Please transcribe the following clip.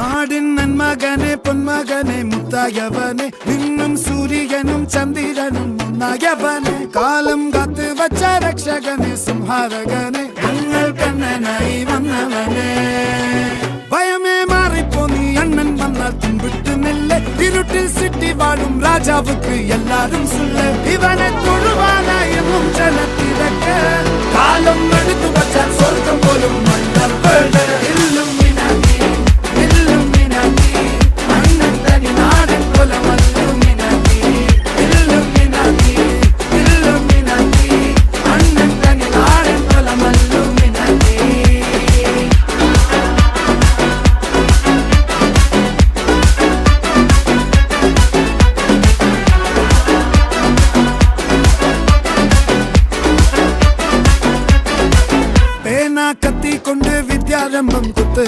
നാടിൻ നന്മകനെ പൊന്മകനെ മുത്തായവനെ നിന്നും സൂര്യനും ചന്ദ്രനും ഒന്നായവനെ കാലം കാത്ത് വച്ച രക്ഷകനെ സംഹാരകനെ ഞങ്ങൾ കണ്ണനായി വന്നവനെ ഭയമേ മാറിപ്പോ നീ അണ്ണൻ വന്നാൽ തുമ്പിട്ട് നെല്ല് ഇരുട്ടിൽ സിറ്റി വാഴും രാജാവുക്ക് എല്ലാരും സുല്ല് ഇവനെ തൊഴുവാനായി എന്നും ജനത്തിരക്ക് കാലം എടുത്തു വച്ചാൽ സ്വർഗം പോലും മണ്ണൽ വീട് कत्ती विद्यारंभम कुत्ते